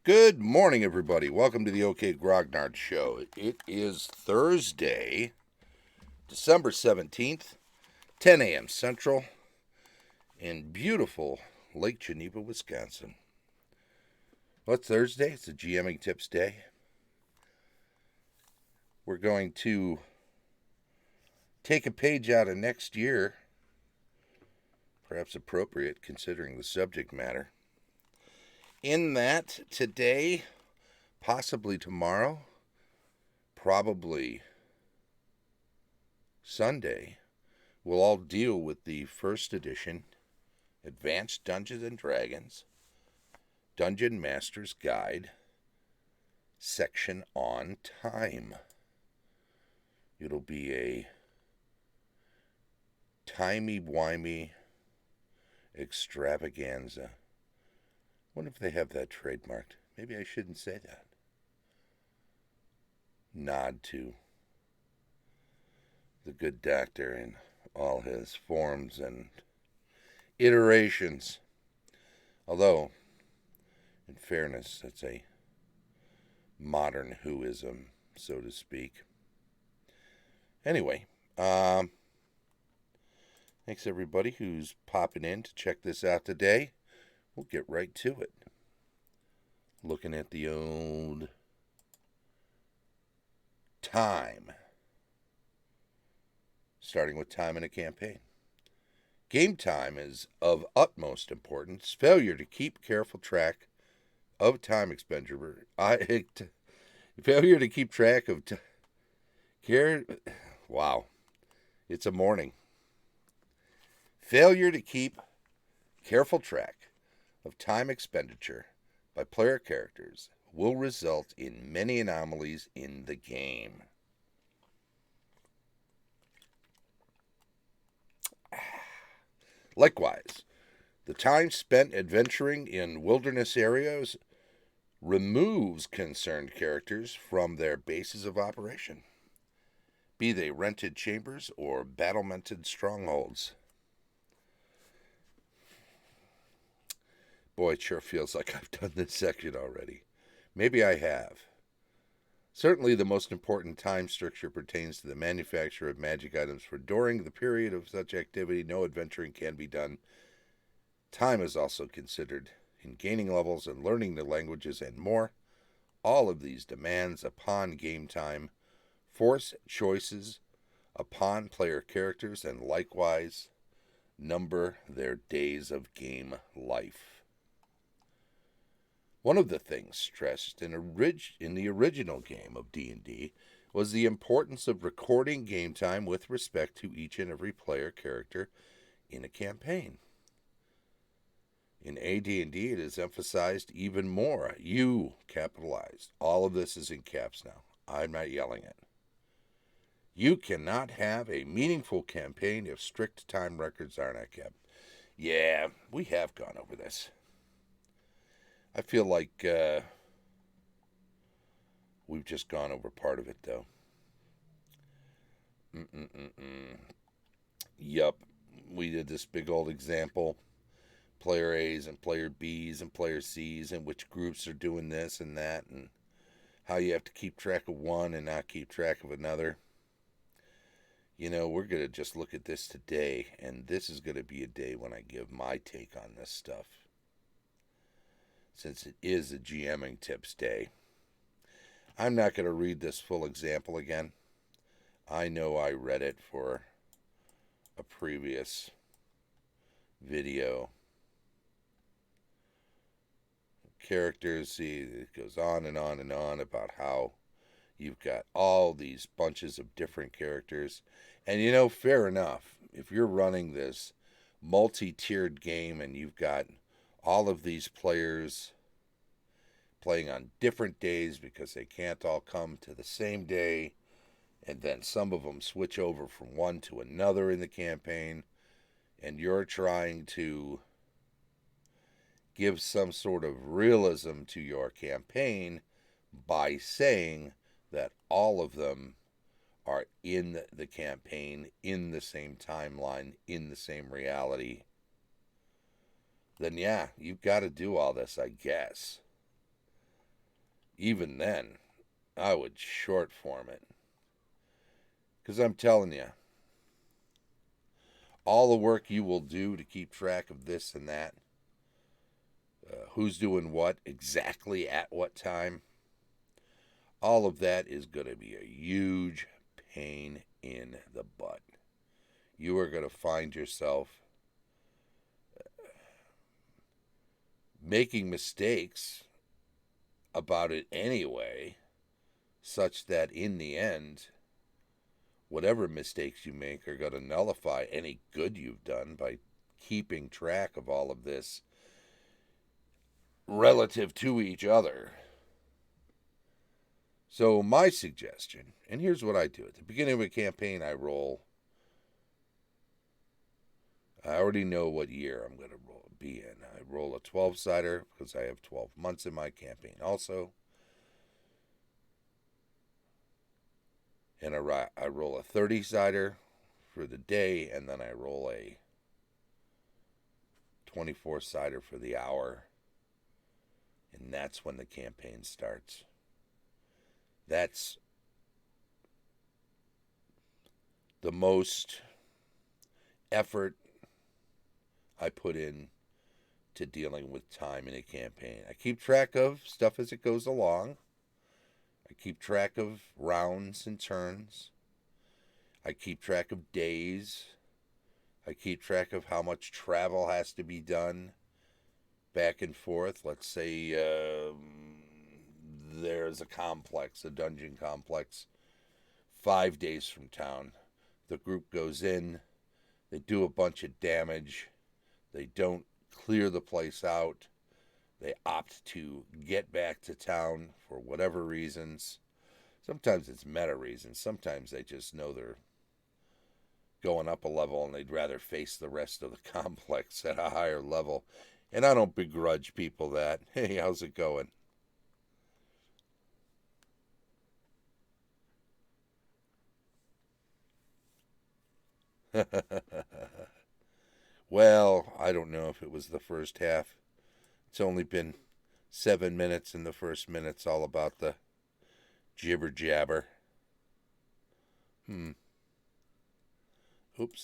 Good morning, everybody. Welcome to the OK Grognard Show. It is Thursday, December 17th, 10 a.m. Central, in beautiful Lake Geneva, Wisconsin. What's Thursday? It's a GMing Tips Day. We're going to take a page out of next year, perhaps appropriate considering the subject matter. In that, today, possibly tomorrow, probably Sunday, we'll all deal with the first edition Advanced Dungeons and Dragons Dungeon Master's Guide section on time. It'll be a timey-wimey extravaganza. Wonder if they have that trademarked. Maybe I shouldn't say that. Nod to the good doctor and all his forms and iterations. Although, in fairness, that's a modern whoism, so to speak. Anyway, thanks everybody who's popping in to check this out today. We'll get right to it. Looking at the old time. Starting with time in a campaign. Game time is of utmost importance. Failure to keep careful track of time expenditure. Failure to keep track of wow. It's a morning. Failure to keep careful track of time expenditure by player characters will result in many anomalies in the game. Likewise, the time spent adventuring in wilderness areas removes concerned characters from their bases of operation, be they rented chambers or battlemented strongholds. Boy, it sure feels like I've done this section already. Maybe I have. Certainly the most important time structure pertains to the manufacture of magic items, for during the period of such activity no adventuring can be done. Time is also considered in gaining levels and learning the languages and more. All of these demands upon game time force choices upon player characters and likewise number their days of game life. One of the things stressed in the original game of D&D was the importance of recording game time with respect to each and every player character in a campaign. In AD&D, it is emphasized even more. You, capitalized. All of this is in caps now. I'm not yelling it. You cannot have a meaningful campaign if strict time records are not kept. Yeah, we have gone over this. I feel like we've just gone over part of it, though. Yup, we did this big old example. Player A's and player B's and player C's and which groups are doing this and that and how you have to keep track of one and not keep track of another. You know, we're going to just look at this today, and this is going to be a day when I give my take on this stuff, since it is a GMing Tips Day. I'm not going to read this full example again. I know I read it for a previous video. Characters, see, it goes on and on and on about how you've got all these bunches of different characters. And you know, fair enough, if you're running this multi-tiered game and you've got all of these players playing on different days because they can't all come to the same day, and then some of them switch over from one to another in the campaign, and you're trying to give some sort of realism to your campaign by saying that all of them are in the campaign, in the same timeline, in the same reality, then yeah, you've got to do all this, I guess. even then, I would short form it. Because I'm telling you, all the work you will do to keep track of this and that, who's doing what exactly at what time, all of that is going to be a huge pain in the butt. You are going to find yourself making mistakes about it anyway, such that in the end, whatever mistakes you make are going to nullify any good you've done by keeping track of all of this relative to each other. So my suggestion, and here's what I do. At the beginning of a campaign, I already know what year I'm going to be in. I roll a 12-sider because I have 12 months in my campaign also. And I roll a 30-sider for the day, and then I roll a 24-sider for the hour. And that's when the campaign starts. That's the most effort I put in to dealing with time in a campaign. I keep track of stuff as it goes along. I keep track of rounds and turns. I keep track of days. I keep track of how much travel has to be done back and forth. Let's say there's a dungeon complex, 5 days from town. The group goes in, they do a bunch of damage, they don't clear the place out, they opt to get back to town for whatever reasons. Sometimes it's meta reasons, sometimes they just know they're going up a level and they'd rather face the rest of the complex at a higher level. And I don't begrudge people that. Hey, how's it going? Well, I don't know if it was the first half. It's only been 7 minutes, and the first minute's all about the jibber jabber. Oops,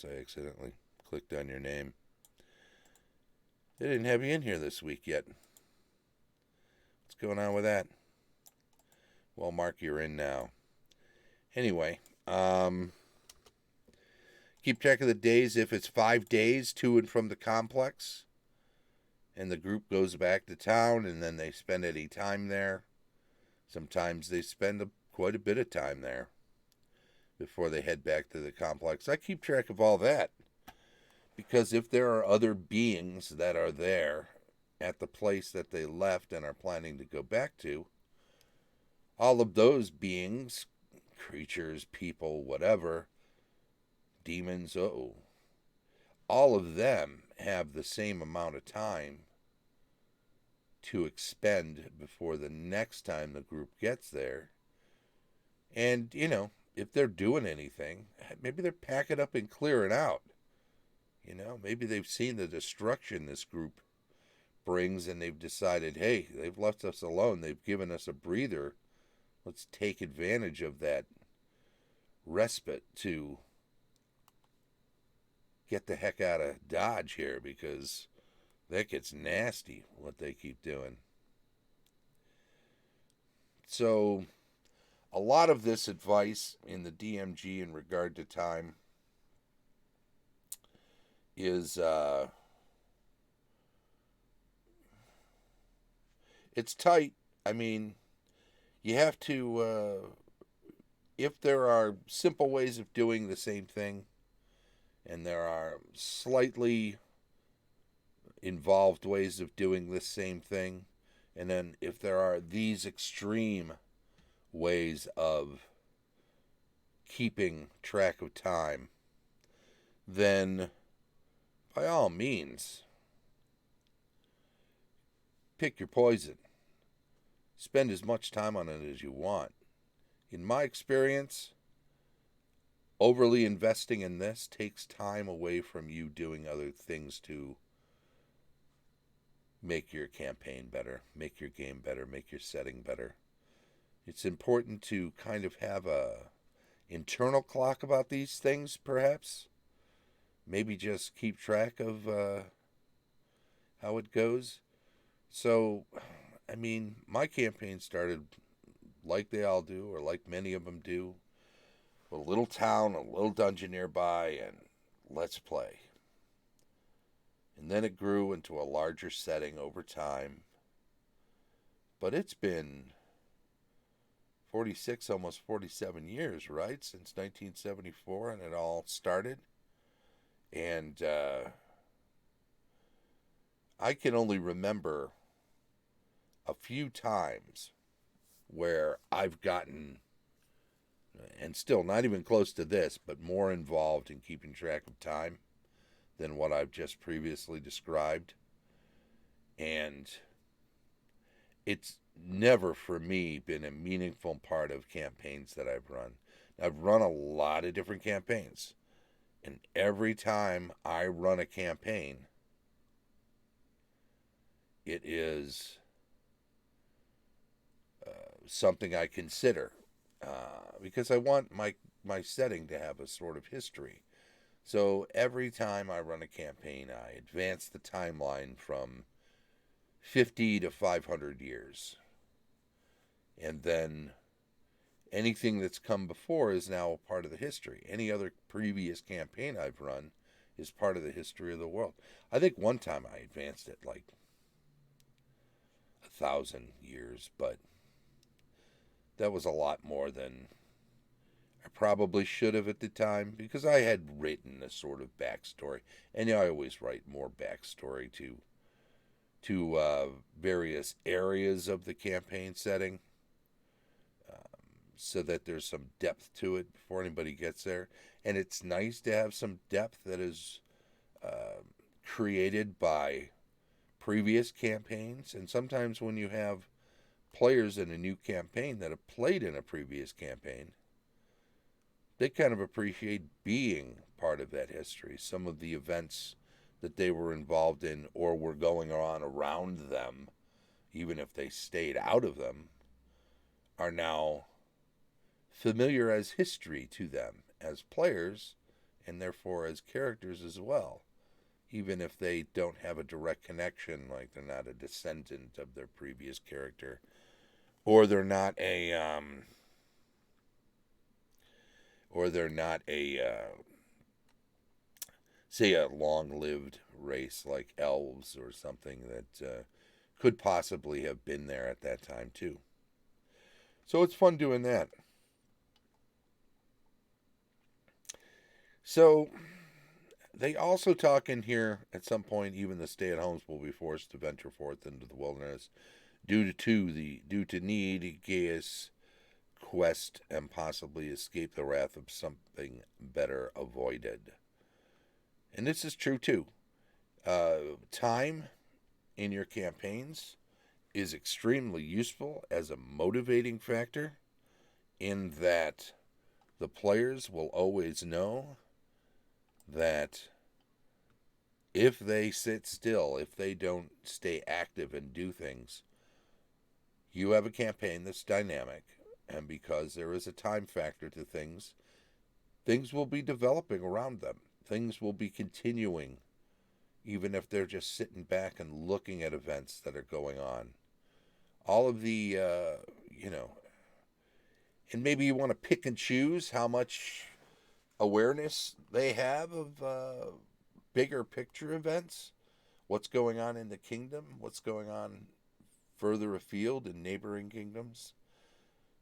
I accidentally clicked on your name. They didn't have you in here this week yet. What's going on with that? Well, Mark, you're in now. Anyway, keep track of the days. If it's 5 days to and from the complex, and the group goes back to town, and then they spend any time there. Sometimes they spend quite a bit of time there before they head back to the complex. I keep track of all that because if there are other beings that are there at the place that they left and are planning to go back to, all of those beings, creatures, people, whatever, demons, all of them have the same amount of time to expend before the next time the group gets there. And, if they're doing anything, maybe they're packing up and clearing out. Maybe they've seen the destruction this group brings and they've decided, hey, they've left us alone. They've given us a breather. Let's take advantage of that respite to get the heck out of Dodge here because that gets nasty what they keep doing. So, a lot of this advice in the DMG in regard to time is it's tight. I mean, you have to if there are simple ways of doing the same thing and there are slightly involved ways of doing the same thing, and then if there are these extreme ways of keeping track of time, then by all means, pick your poison. Spend as much time on it as you want. In my experience, overly investing in this takes time away from you doing other things to make your campaign better, make your game better, make your setting better. It's important to kind of have a internal clock about these things, perhaps. Maybe just keep track of how it goes. So, I mean, my campaign started like they all do, or like many of them do, with a little town, a little dungeon nearby, and let's play. And then it grew into a larger setting over time. But it's been 46, almost 47 years, right? Since 1974, and it all started. And I can only remember a few times where I've gotten, and still not even close to this, but more involved in keeping track of time than what I've just previously described. And it's never for me been a meaningful part of campaigns that I've run. I've run a lot of different campaigns, and every time I run a campaign, it is something I consider because I want my setting to have a sort of history. So every time I run a campaign, I advance the timeline from 50 to 500 years. And then anything that's come before is now a part of the history. Any other previous campaign I've run is part of the history of the world. I think one time I advanced it like 1,000 years, but that was a lot more than I probably should have at the time because I had written a sort of backstory, and I always write more backstory to various areas of the campaign setting, so that there's some depth to it before anybody gets there. And it's nice to have some depth that is created by previous campaigns. And sometimes when you have players in a new campaign that have played in a previous campaign, they kind of appreciate being part of that history. Some of the events that they were involved in or were going on around them, even if they stayed out of them, are now familiar as history to them as players and therefore as characters as well, even if they don't have a direct connection, like they're not a descendant of their previous character, or they're not a say a long-lived race like elves or something that could possibly have been there at that time too. So it's fun doing that. So they also talk in here at some point, even the stay-at-homes will be forced to venture forth into the wilderness due to need, Gaius quest, and possibly escape the wrath of something better avoided. And this is true too. Time in your campaigns is extremely useful as a motivating factor, in that the players will always know that if they sit still, if they don't stay active and do things, you have a campaign that's dynamic, and because there is a time factor to things, things will be developing around them. Things will be continuing, even if they're just sitting back and looking at events that are going on. All of the, and maybe you want to pick and choose how much awareness they have of bigger picture events, what's going on in the kingdom, what's going on further afield in neighboring kingdoms.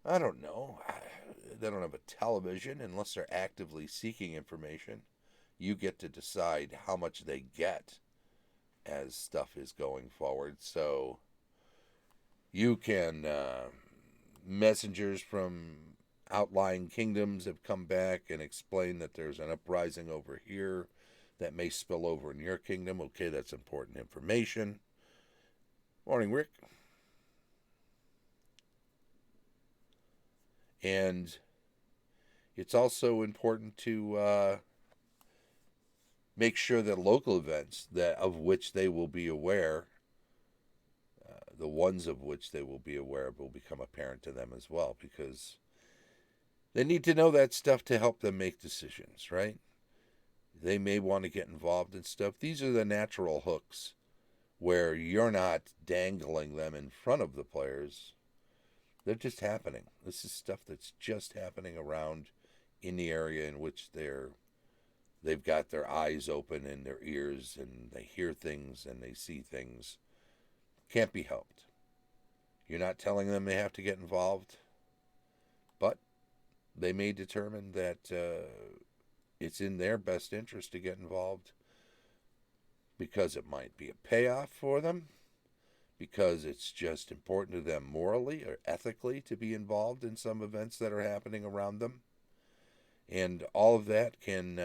I don't know. They don't have a television unless they're actively seeking information. You get to decide how much they get as stuff is going forward. So you can, messengers from outlying kingdoms have come back and explained that there's an uprising over here that may spill over in your kingdom. Okay, that's important information. Morning, Rick. And it's also important to make sure that local events that of which they will be aware, the ones of which they will be aware of will become apparent to them as well, because they need to know that stuff to help them make decisions, right? They may want to get involved in stuff. These are the natural hooks where you're not dangling them in front of the players. They're just happening. This is stuff that's just happening around in the area in which they've got their eyes open and their ears, and they hear things and they see things. Can't be helped. You're not telling them they have to get involved, but they may determine that it's in their best interest to get involved because it might be a payoff for them, because it's just important to them morally or ethically to be involved in some events that are happening around them. And all of that can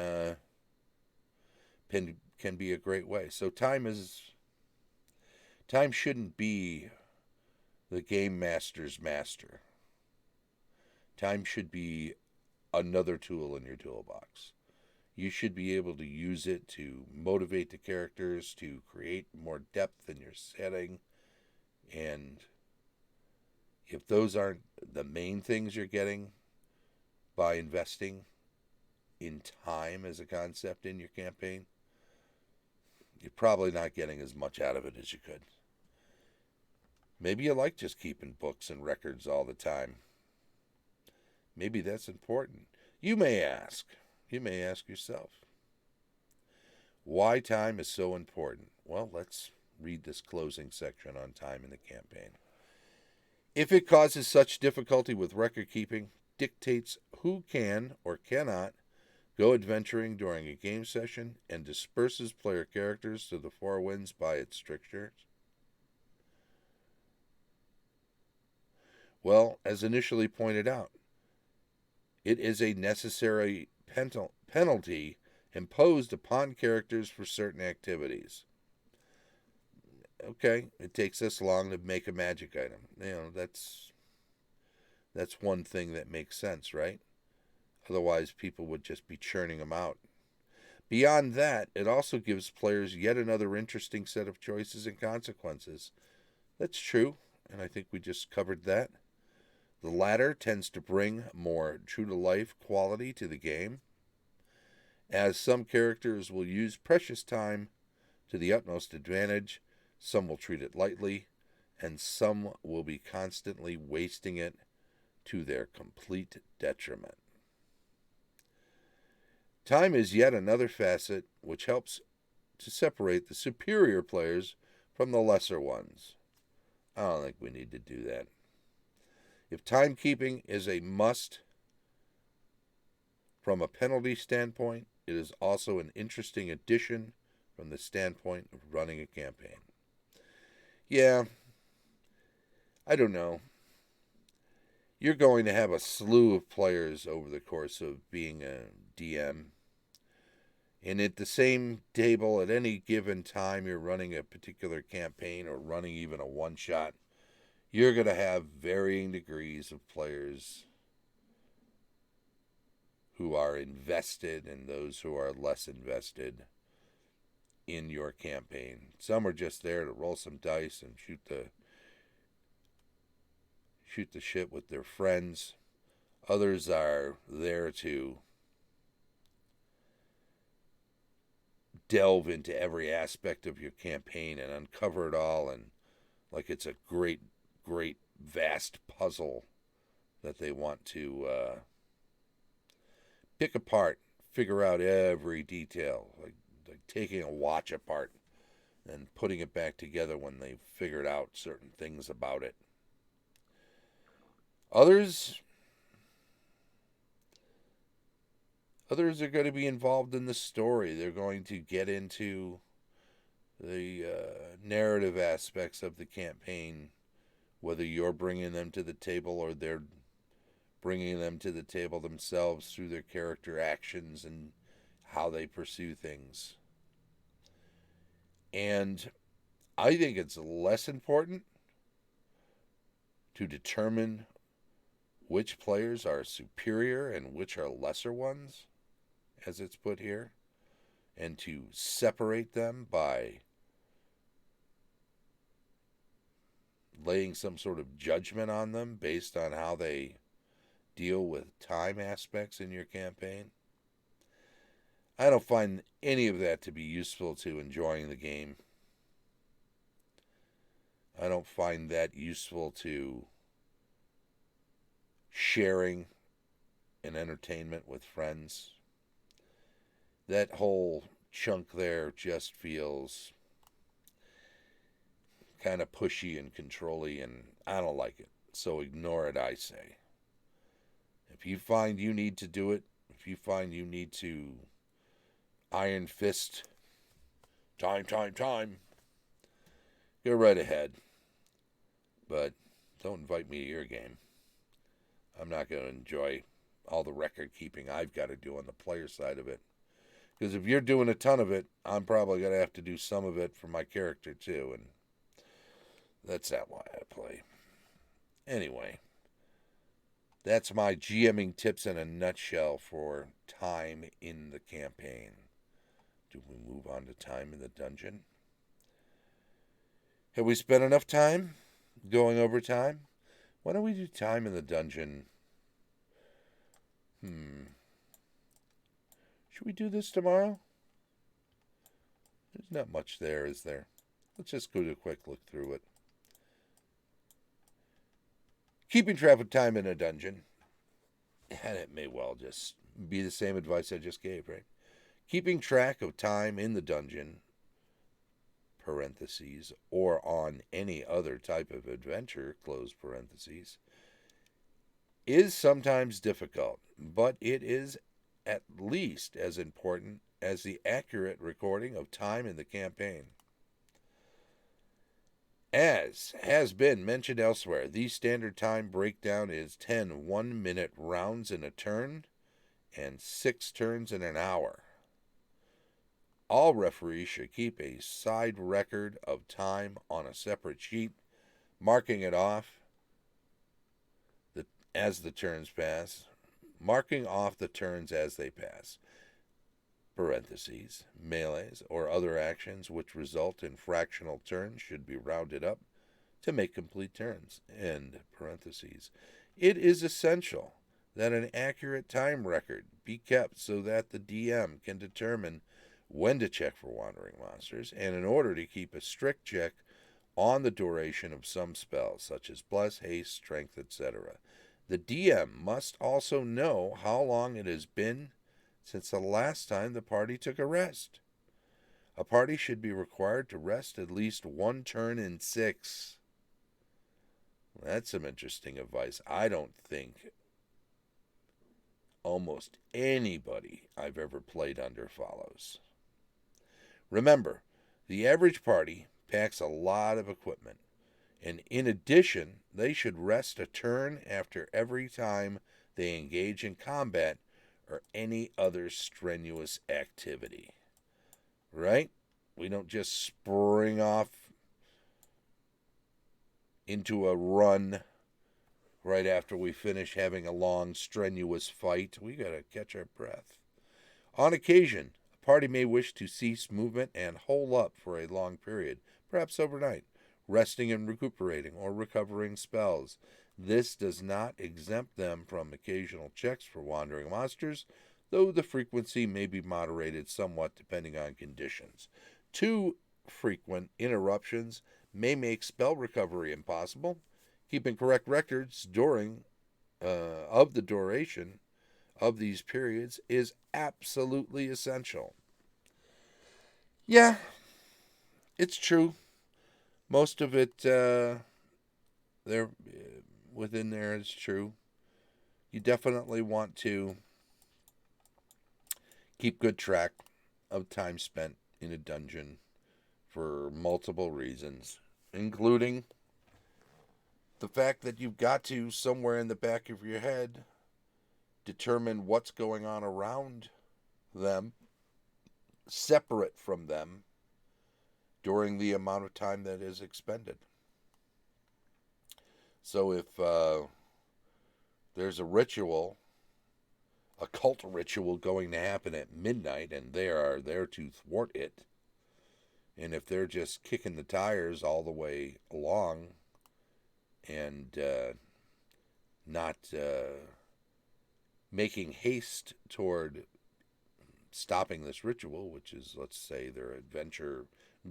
be a great way. So time shouldn't be the game master's master. Time should be another tool in your toolbox. You should be able to use it to motivate the characters, to create more depth in your setting. And if those aren't the main things you're getting by investing in time as a concept in your campaign, you're probably not getting as much out of it as you could. Maybe you like just keeping books and records all the time. Maybe that's important. You may ask yourself, why time is so important? Well, let's read this closing section on time in the campaign. If it causes such difficulty with record keeping, dictates who can or cannot go adventuring during a game session, and disperses player characters to the four winds by its strictures. Well, as initially pointed out, it is a necessary penalty imposed upon characters for certain activities. Okay, it takes this long to make a magic item. That's one thing that makes sense, right? Otherwise, people would just be churning them out. Beyond that, it also gives players yet another interesting set of choices and consequences. That's true, and I think we just covered that. The latter tends to bring more true-to-life quality to the game, as some characters will use precious time to the utmost advantage, some will treat it lightly, and some will be constantly wasting it to their complete detriment. Time is yet another facet which helps to separate the superior players from the lesser ones. I don't think we need to do that. If timekeeping is a must from a penalty standpoint, it is also an interesting addition from the standpoint of running a campaign. Yeah, I don't know. You're going to have a slew of players over the course of being a DM. And at the same table, at any given time you're running a particular campaign or running even a one-shot, you're going to have varying degrees of players who are invested and those who are less invested in your campaign. Some are just there to roll some dice and shoot the shit with their friends. Others are there to delve into every aspect of your campaign and uncover it all, and like it's a great vast puzzle that they want to pick apart, figure out every detail, like taking a watch apart and putting it back together when they've figured out certain things about it. Others are going to be involved in the story. They're going to get into the narrative aspects of the campaign, whether you're bringing them to the table or they're bringing them to the table themselves through their character actions and how they pursue things. And I think it's less important to determine which players are superior and which are lesser ones, as it's put here, and to separate them by laying some sort of judgment on them based on how they deal with time aspects in your campaign. I don't find any of that to be useful to enjoying the game. I don't find that useful to sharing an entertainment with friends. That whole chunk there just feels kind of pushy and controlly, and I don't like it. So ignore it, I say. If you find you need to do it, if you find you need to iron fist, time, go right ahead. But don't invite me to your game. I'm not going to enjoy all the record keeping I've got to do on the player side of it. Because if you're doing a ton of it, I'm probably going to have to do some of it for my character too. And that's not why I play. Anyway, that's my GMing tips in a nutshell for time in the campaign. Do we move on to time in the dungeon? Have we spent enough time going over time? Why don't we do time in the dungeon? Should we do this tomorrow? There's not much there, is there? Let's just go to a quick look through it. Keeping track of time in a dungeon. And it may well just be the same advice I just gave, right? Keeping track of time in the dungeon, parentheses, or on any other type of adventure, close parentheses, is sometimes difficult, but it is at least as important as the accurate recording of time in the campaign. As has been mentioned elsewhere, the standard time breakdown is 10 one-minute rounds in a turn and 6 turns in an hour. All referees should keep a side record of time on a separate sheet, marking it off as the turns pass, marking off the turns as they pass. Parentheses, melees, or other actions which result in fractional turns should be rounded up to make complete turns. End parentheses. It is essential that an accurate time record be kept so that the DM can determine when to check for wandering monsters, and in order to keep a strict check on the duration of some spells, such as Bless, Haste, Strength, etc. The DM must also know how long it has been since the last time the party took a rest. A party should be required to rest at least 1 turn in 6. That's some interesting advice. I don't think almost anybody I've ever played under follows. Remember, the average party packs a lot of equipment, and in addition, they should rest a turn after every time they engage in combat or any other strenuous activity. Right? We don't just spring off into a run right after we finish having a long, strenuous fight. We gotta catch our breath. On occasion, a party may wish to cease movement and hole up for a long period, perhaps overnight, resting and recuperating or recovering spells. This does not exempt them from occasional checks for wandering monsters, though the frequency may be moderated somewhat depending on conditions. Too frequent interruptions may make spell recovery impossible. Keeping correct records of the duration of these periods is absolutely essential. Yeah, it's true. Most of it within there is true. You definitely want to keep good track of time spent in a dungeon for multiple reasons, including the fact that you've got to, somewhere in the back of your head, determine what's going on around them, separate from them, during the amount of time that is expended. So if there's a ritual, a cult ritual going to happen at midnight, and they are there to thwart it, and if they're just kicking the tires all the way along, and not making haste toward stopping this ritual, which is, let's say, their adventure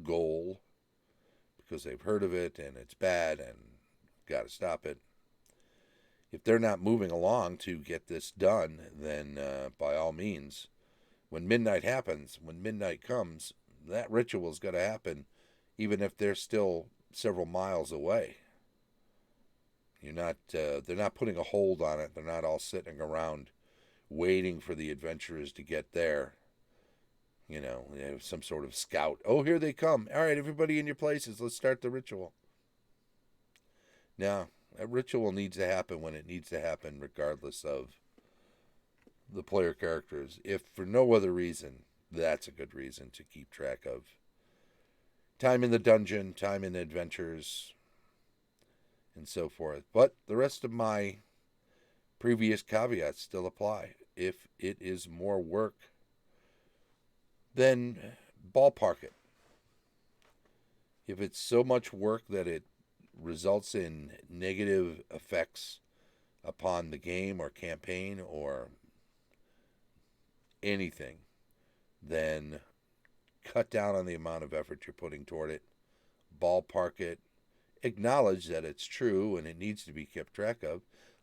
goal, because they've heard of it and it's bad and got to stop it. If they're not moving along to get this done, then by all means, when midnight happens, when midnight comes, that ritual's got to happen, even if they're still several miles away. They're not putting a hold on it. They're not all sitting around waiting for the adventurers to get there. They have some sort of scout. Oh, here they come. All right, everybody in your places. Let's start the ritual. Now, that ritual needs to happen when it needs to happen, regardless of the player characters. If for no other reason, that's a good reason to keep track of time in the dungeon, time in adventures, and so forth. But the rest of my previous caveats still apply. If it is more work, then ballpark it. If it's so much work that it results in negative effects upon the game or campaign or anything, then cut down on the amount of effort you're putting toward it, ballpark it, acknowledge that it's true and it needs to be kept track of.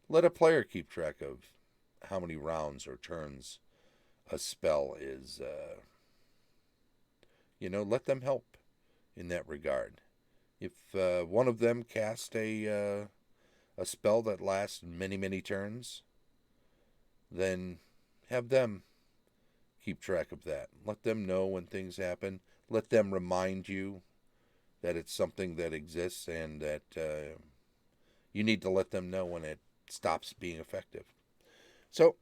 Let a player keep track of how many rounds or turns a spell is. Let them help in that regard. If one of them cast a spell that lasts many, many turns, then have them keep track of that. Let them know when things happen. Let them remind you that it's something that exists and that you need to let them know when it stops being effective. So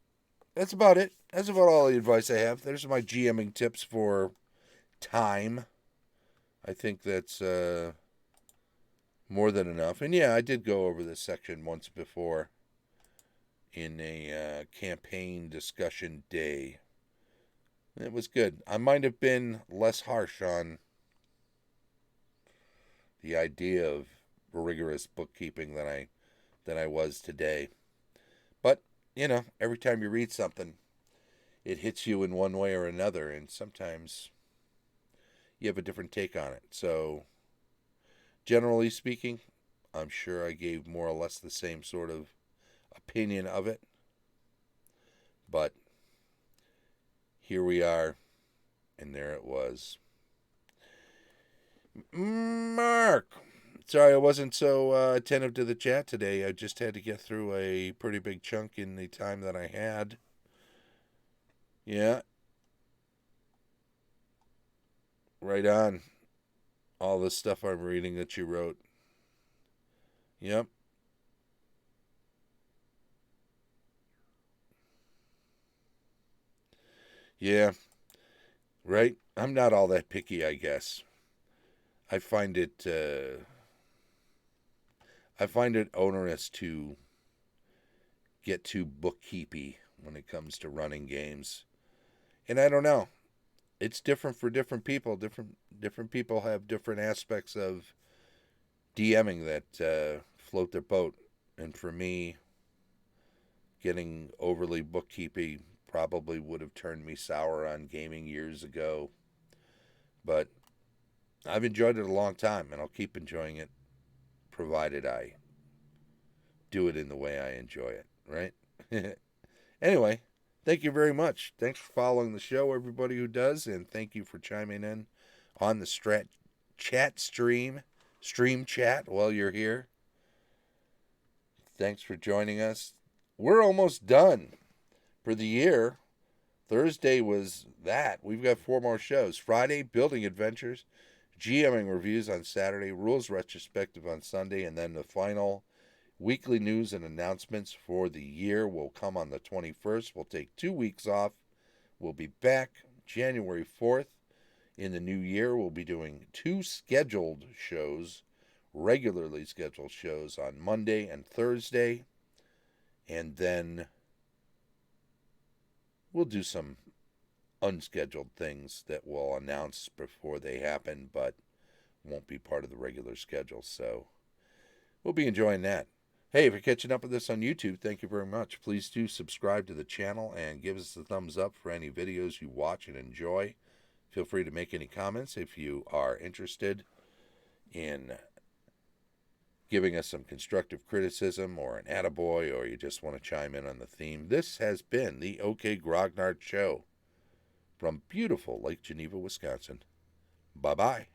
that's about it. That's about all the advice I have. There's my GMing tips for time. I think that's more than enough. And yeah, I did go over this section once before in a campaign discussion day. It was good. I might have been less harsh on the idea of rigorous bookkeeping than I was today. But, every time you read something, it hits you in one way or another, and sometimes you have a different take on it. So, generally speaking, I'm sure I gave more or less the same sort of opinion of it. But here we are, and there it was. Mark! Sorry I wasn't so attentive to the chat today. I just had to get through a pretty big chunk in the time that I had. Yeah. Right on. All the stuff I'm reading that you wrote. Yep. Yeah. Right? I'm not all that picky, I guess. I find it onerous to get too bookkeepy when it comes to running games. And I don't know. It's different for different people. Different people have different aspects of DMing that float their boat. And for me, getting overly bookkeepy probably would have turned me sour on gaming years ago. But I've enjoyed it a long time, and I'll keep enjoying it, provided I do it in the way I enjoy it, right? Anyway, thank you very much. Thanks for following the show, everybody who does, and thank you for chiming in on the stream chat while you're here. Thanks for joining us. We're almost done for the year. Thursday was that. We've got 4 more shows. Friday, Building Adventures. GMing reviews on Saturday. Rules retrospective on Sunday. And then the final weekly news and announcements for the year will come on the 21st. We'll take 2 weeks off. We'll be back January 4th. In the new year, we'll be doing 2 scheduled shows, regularly scheduled shows on Monday and Thursday. And then we'll do some unscheduled things that we'll announce before they happen, but won't be part of the regular schedule. So we'll be enjoying that. Hey, if you're catching up with us on YouTube, thank you very much. Please do subscribe to the channel and give us a thumbs up for any videos you watch and enjoy. Feel free to make any comments if you are interested in giving us some constructive criticism or an attaboy, or you just want to chime in on the theme. This has been the OK Grognard Show from beautiful Lake Geneva, Wisconsin. Bye-bye.